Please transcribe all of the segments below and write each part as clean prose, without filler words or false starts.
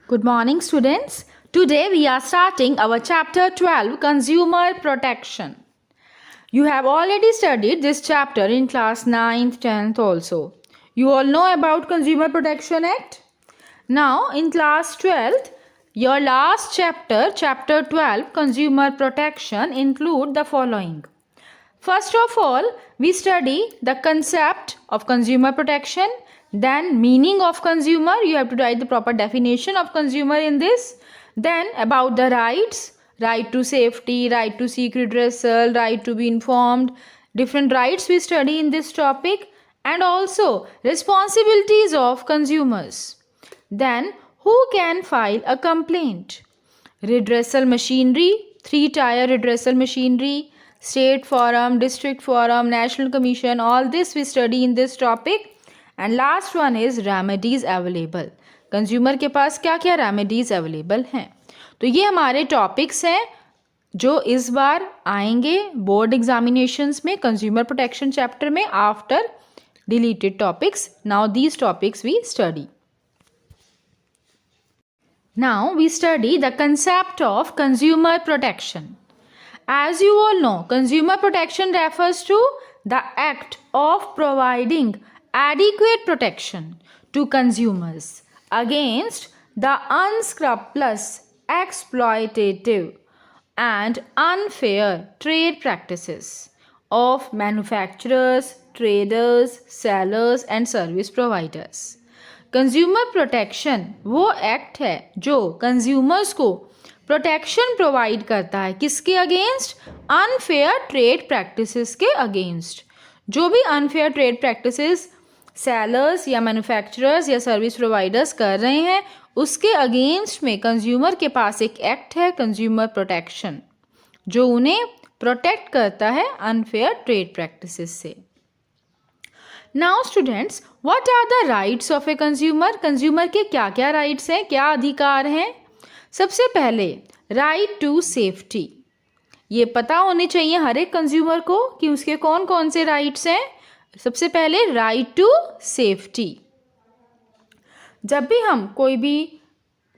Good morning, students. Today we are starting our chapter 12, Consumer Protection. You have already studied this chapter in class 9th, 10th also. You all know about Consumer Protection Act. Now in class 12th, your last chapter, chapter 12, Consumer Protection, include the following. First of all, we study the concept of consumer protection, then meaning of consumer. You have to write the proper definition of consumer in this. Then about the rights, right to safety, right to seek redressal, right to be informed. Different rights we study in this topic, and also responsibilities of consumers. Then who can file a complaint? Redressal machinery, 3-tier redressal machinery, state forum, district forum, national commission, all this we study in this topic. And last one is remedies available. Consumer के पास क्या क्या remedies available हैं. तो ये हमारे topics हैं जो इस बार आएंगे बोर्ड एग्जामिनेशंस में कंज्यूमर प्रोटेक्शन चैप्टर में after deleted topics. Now these topics we study. Now we study the concept of consumer protection. As you all know, consumer protection refers to the act of providing adequate protection to consumers against the unscrupulous, exploitative and unfair trade practices of manufacturers, traders, sellers and service providers. Consumer protection वो act है जो consumers को protection provide करता है. किसके against? Unfair trade practices के against. जो भी अनफेयर ट्रेड प्रैक्टिसेस सेलर्स या मैन्युफैक्चरर्स या सर्विस प्रोवाइडर्स कर रहे हैं उसके अगेंस्ट में कंज्यूमर के पास एक एक्ट है कंज्यूमर प्रोटेक्शन जो उन्हें प्रोटेक्ट करता है अनफेयर ट्रेड प्रैक्टिसेस से. Now students, what are the rights of a consumer? Consumer के क्या क्या राइट्स हैं, क्या अधिकार हैं? सबसे पहले राइट टू सेफ्टी. ये पता होने चाहिए हर एक कंज्यूमर को कि उसके कौन कौन से राइट्स हैं. सबसे पहले राइट टू सेफ्टी. जब भी हम कोई भी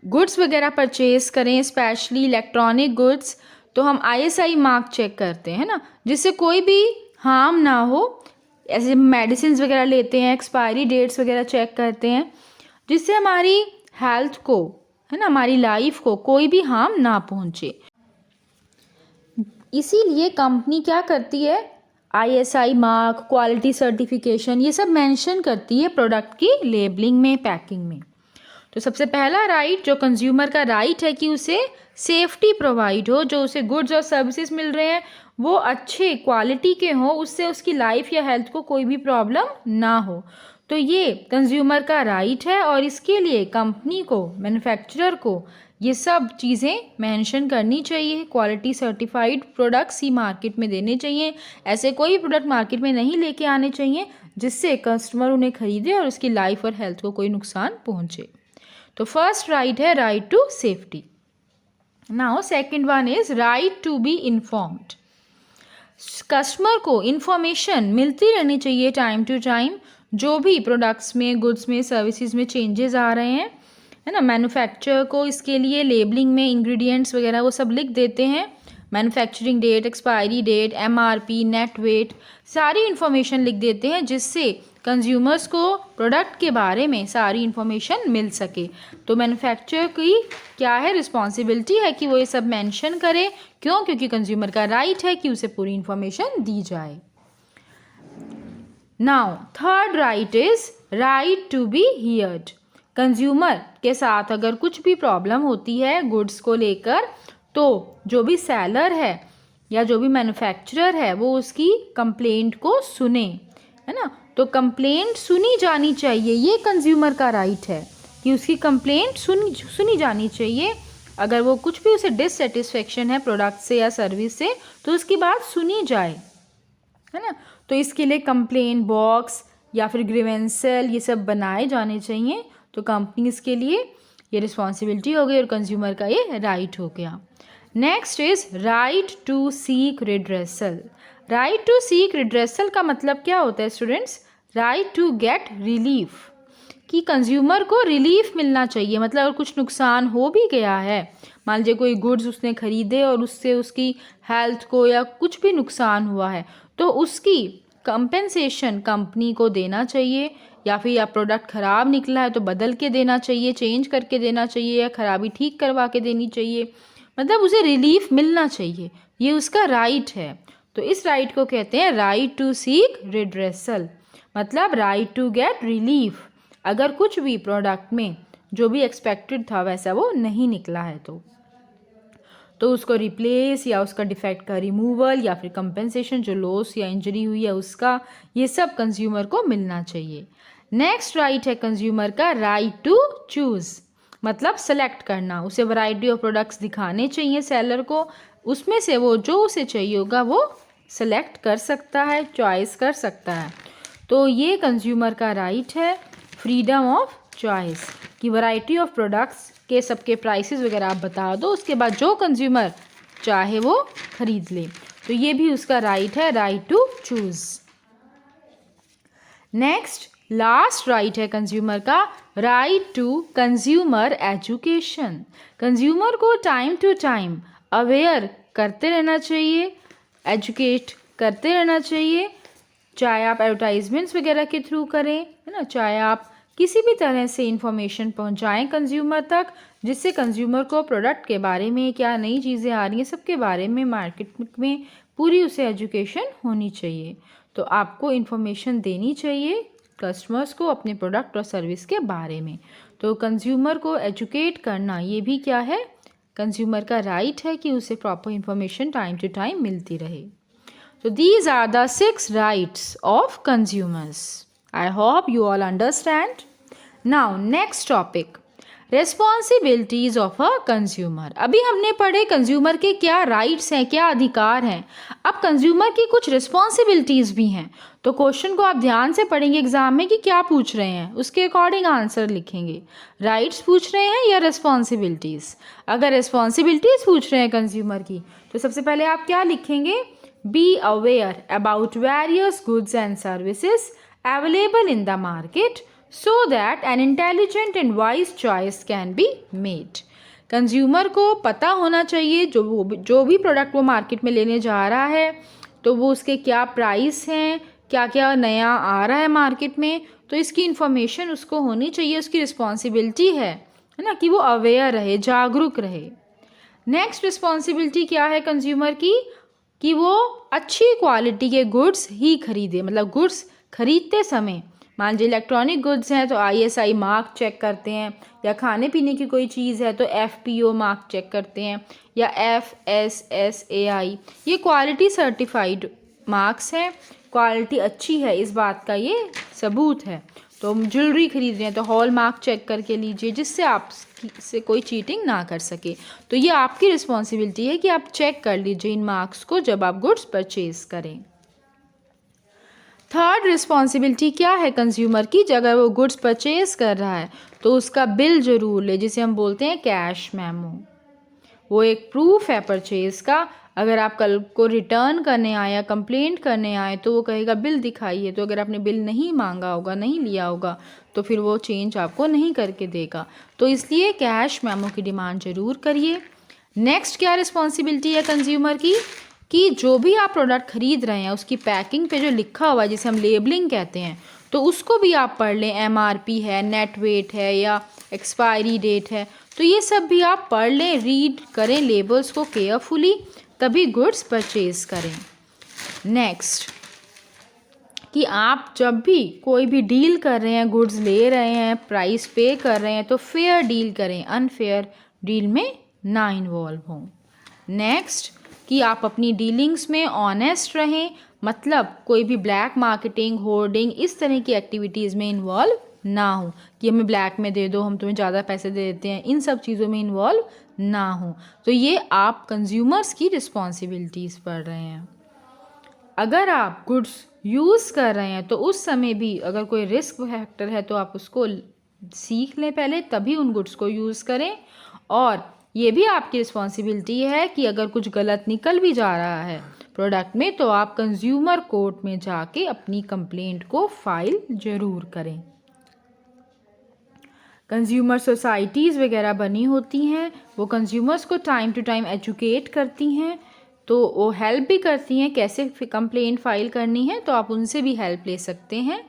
गुड्स वगैरह परचेज करें, स्पेशली इलेक्ट्रॉनिक गुड्स, तो हम ISI मार्क चेक करते हैं ना, जिससे कोई भी हार्म ना हो. ऐसे मेडिसिन वगैरह लेते हैं, एक्सपायरी डेट्स वगैरह चेक करते हैं जिससे हमारी हेल्थ को, है ना, हमारी लाइफ को कोई भी हार्म ना पहुंचे. इसीलिए कंपनी क्या करती है, ISI मार्क, क्वालिटी सर्टिफिकेशन, ये सब मेंशन करती है प्रोडक्ट की लेबलिंग में, पैकिंग में. तो सबसे पहला राइट जो कंज्यूमर का राइट है कि उसे सेफ्टी प्रोवाइड हो, जो उसे गुड्स और सर्विसेज मिल रहे हैं वो अच्छे क्वालिटी के हों, उससे उसकी लाइफ या हेल्थ को कोई भी प्रॉब्लम ना हो. तो ये कंज्यूमर का राइट है और इसके लिए कंपनी को, मैन्युफैक्चरर को ये सब चीज़ें मेंशन करनी चाहिए. क्वालिटी सर्टिफाइड प्रोडक्ट्स ही मार्केट में देने चाहिए. ऐसे कोई प्रोडक्ट मार्केट में नहीं लेके आने चाहिए जिससे कस्टमर उन्हें खरीदे और उसकी लाइफ और हेल्थ को कोई नुकसान पहुँचे. तो फर्स्ट राइट है right to safety. Now second one is right to be informed. Customer को इन्फॉर्मेशन मिलती रहनी चाहिए टाइम टू टाइम. जो भी प्रोडक्ट्स में, गुड्स में, सर्विसेज में चेंजेस आ रहे हैं, है ना, मैन्युफैक्चरर को इसके लिए लेबलिंग में इंग्रेडिएंट्स वगैरह वो सब लिख देते हैं. Manufacturing date, expiry date, MRP, net weight, सारी इन्फॉर्मेशन लिख देते हैं जिससे कंज्यूमर्स को प्रोडक्ट के बारे में सारी इन्फॉर्मेशन मिल सके. तो मैन्युफैक्चरर की क्या है, रिस्पॉन्सिबिलिटी है कि वो ये सब मेंशन करे. क्यों? क्योंकि कंज्यूमर का राइट है कि उसे पूरी इन्फॉर्मेशन दी जाए. Now third right is right to be heard. Consumer के साथ अगर कुछ भी प्रॉब्लम होती है गुड्स को लेकर तो जो भी सेलर है या जो भी मैन्युफैक्चरर है वो उसकी कंप्लेंट को सुने, है ना. तो कंप्लेंट सुनी जानी चाहिए. ये कंज्यूमर का राइट है कि उसकी कंप्लेंट सुनी जानी चाहिए. अगर वो कुछ भी उसे डिससेटिस्फेक्शन है प्रोडक्ट से या सर्विस से तो उसकी बात सुनी जाए, है ना. तो इसके लिए कंप्लेंट बॉक्स या फिर ग्रीवेंसल ये सब बनाए जाने चाहिए. तो कंपनीज के लिए ये रिस्पॉन्सिबिलिटी हो गई और कंज्यूमर का ये राइट हो गया. Next is right to seek redressal. Right to seek redressal का मतलब क्या होता है students? Right to get relief. कि कंज्यूमर को रिलीफ मिलना चाहिए। मतलब अगर कुछ नुकसान हो भी गया है, मान लीजिए कोई गुड्स उसने खरीदे और उससे उसकी हेल्थ को या कुछ भी नुकसान हुआ है, तो उसकी कंपेंसेशन कंपनी को देना चाहिए, या फिर या प्रोडक्ट ख़राब निकला है तो बदल के देना चाहिए, चेंज करके देना चाहिए, या खराबी ठीक करवा के देनी चाहिए। मतलब उसे रिलीफ मिलना चाहिए, ये उसका राइट है। तो इस राइट को कहते हैं राइट टू सीक रिड्रेसल, मतलब राइट टू गेट रिलीफ। अगर कुछ भी प्रोडक्ट में जो भी एक्सपेक्टेड था वैसा वो नहीं निकला है तो उसको रिप्लेस या उसका डिफेक्ट का रिमूवल या फिर कंपेंसेशन, जो लॉस या इंजरी हुई है उसका, ये सब कंज्यूमर को मिलना चाहिए। नेक्स्ट राइट है कंज्यूमर का राइट टू चूज़, मतलब सेलेक्ट करना। उसे वैरायटी ऑफ प्रोडक्ट्स दिखाने चाहिए सेलर को, उसमें से वो जो उसे चाहिए होगा वो सेलेक्ट कर सकता है, चॉइस कर सकता है। तो ये कंज्यूमर का राइट है, फ्रीडम ऑफ चॉइस, कि वैरायटी ऑफ प्रोडक्ट्स के सबके प्राइसेस वगैरह आप बता दो, उसके बाद जो कंज्यूमर चाहे वो खरीद ले। तो ये भी उसका राइट है, right to choose. Next last right है कंज्यूमर का right to consumer education. Consumer को टाइम टू टाइम अवेयर करते रहना चाहिए, एजुकेट करते रहना चाहिए, चाहे आप एडवर्टाइजमेंट्स वगैरह के थ्रू करें, है ना, चाहे आप किसी भी तरह से इंफॉर्मेशन पहुंचाएं कंज्यूमर तक, जिससे कंज्यूमर को प्रोडक्ट के बारे में, क्या नई चीज़ें आ रही हैं, सबके बारे में मार्केट में पूरी उसे एजुकेशन होनी चाहिए। तो आपको इन्फॉर्मेशन देनी चाहिए कस्टमर्स को अपने प्रोडक्ट और सर्विस के बारे में। तो कंज्यूमर को एजुकेट करना ये भी क्या है, कंज्यूमर का राइट है कि उसे proper information time to time मिलती रहे। So these are the 6 rights of consumers. I hope you all understand. Now next topic, responsibilities of a consumer. अभी हमने पढ़े कंज्यूमर के क्या राइट्स हैं, क्या अधिकार हैं। अब कंज्यूमर की कुछ रिस्पॉन्सिबिलिटीज़ भी हैं। तो क्वेश्चन को आप ध्यान से पढ़ेंगे एग्जाम में कि क्या पूछ रहे हैं, उसके अकॉर्डिंग आंसर लिखेंगे। राइट्स पूछ रहे हैं या रिस्पॉन्सिबिलिटीज़। अगर रिस्पॉन्सिबिलिटीज़ पूछ रहे हैं कंज्यूमर की, तो सबसे पहले आप क्या लिखेंगे, be aware about various goods and services available in the market so that an intelligent and wise choice can be made. Consumer को पता होना चाहिए जो भी प्रोडक्ट वो मार्केट में लेने जा रहा है, तो वो उसके क्या प्राइस हैं, क्या क्या नया आ रहा है मार्केट में, तो इसकी इन्फॉर्मेशन उसको होनी चाहिए। उसकी रिस्पॉन्सिबिलिटी है ना, कि वो अवेयर रहे, जागरूक रहे। नेक्स्ट रिस्पॉन्सिबिलिटी क्या है कंज्यूमर की, कि वो अच्छी क्वालिटी के गुड्स ही खरीदे। मतलब गुड्स खरीदते समय, मान लीजिए इलेक्ट्रॉनिक गुड्स हैं तो ISI मार्क चेक करते हैं, या खाने पीने की कोई चीज़ है तो FPO मार्क चेक करते हैं, या FSSAI, ये क्वालिटी सर्टिफाइड मार्क्स हैं, क्वालिटी अच्छी है इस बात का ये सबूत है। तो ज्वेलरी खरीद रहे हैं तो हॉल मार्क चेक करके लीजिए, जिससे आप से कोई चीटिंग ना कर सके। तो ये आपकी रिस्पॉन्सिबिलिटी है कि आप चेक कर लीजिए इन मार्क्स को जब आप गुड्स परचेज करें। थर्ड रिस्पॉन्सिबिलिटी क्या है कंज्यूमर की, जब अगर वो गुड्स परचेज कर रहा है तो उसका बिल जरूर ले, जिसे हम बोलते हैं कैश मेमो। वो एक प्रूफ है परचेज का। अगर आप कल को रिटर्न करने आए या कंप्लेंट करने आए तो वो कहेगा बिल दिखाइए। तो अगर आपने बिल नहीं मांगा होगा, नहीं लिया होगा, तो फिर वो चेंज आपको नहीं करके देगा। तो इसलिए कैश मेमो की डिमांड ज़रूर करिए। नेक्स्ट क्या रिस्पॉन्सिबिलिटी है कंज्यूमर की, कि जो भी आप प्रोडक्ट खरीद रहे हैं उसकी पैकिंग पे जो लिखा हुआ है, जिसे हम लेबलिंग कहते हैं, तो उसको भी आप पढ़ लें। MRP है, नेट वेट है, या एक्सपायरी डेट है, तो ये सब भी आप पढ़ लें, रीड करें लेबल्स को केयरफुली, तभी गुड्स परचेज करें। नेक्स्ट, कि आप जब भी कोई भी डील कर रहे हैं, गुड्स ले रहे हैं, प्राइस पे कर रहे हैं, तो फेयर डील करें, अनफेयर डील में ना इन्वॉल्व हों। नेक्स्ट, कि आप अपनी डीलिंग्स में ऑनेस्ट रहें, मतलब कोई भी ब्लैक मार्केटिंग, होर्डिंग, इस तरह की एक्टिविटीज़ में इन्वॉल्व ना हो, कि हमें ब्लैक में दे दो, हम तुम्हें ज़्यादा पैसे दे देते हैं, इन सब चीज़ों में इन्वॉल्व ना हो। तो ये आप कंज्यूमर्स की रिस्पॉन्सिबिलिटीज़ पढ़ रहे हैं। अगर आप गुड्स यूज़ कर रहे हैं तो उस समय भी अगर कोई रिस्क फैक्टर है तो आप उसको सीख लें पहले, तभी उन गुड्स को यूज़ करें। और ये भी आपकी रिस्पॉन्सिबिलिटी है कि अगर कुछ गलत निकल भी जा रहा है प्रोडक्ट में, तो आप कंज्यूमर कोर्ट में जाके अपनी कंप्लेंट को फाइल ज़रूर करें। कंज्यूमर सोसाइटीज़ वगैरह बनी होती हैं, वो कंज्यूमर्स को टाइम टू टाइम एजुकेट करती हैं, तो वो हेल्प भी करती हैं कैसे कंप्लेंट फाइल करनी है, तो आप उनसे भी हेल्प ले सकते हैं।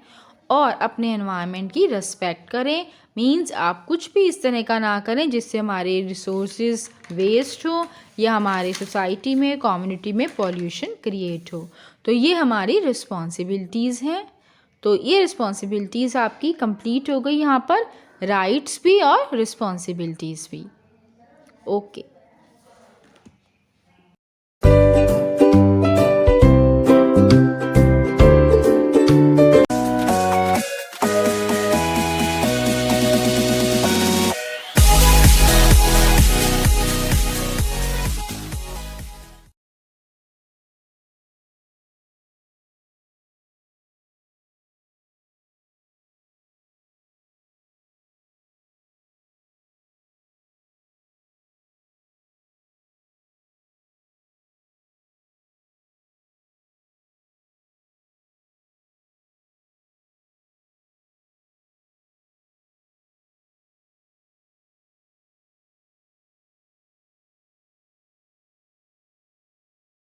और अपने एनवायरनमेंट की रिस्पेक्ट करें, मींस आप कुछ भी इस तरह का ना करें जिससे हमारे रिसोर्सेज वेस्ट हो या हमारे सोसाइटी में कम्युनिटी में पॉल्यूशन क्रिएट हो। तो ये हमारी रिस्पॉन्सिबिलिटीज़ हैं। तो ये रिस्पॉन्सिबिलिटीज़ आपकी कंप्लीट हो गई, यहाँ पर राइट्स भी और रिस्पॉन्सिबिलिटीज़ भी। ओके।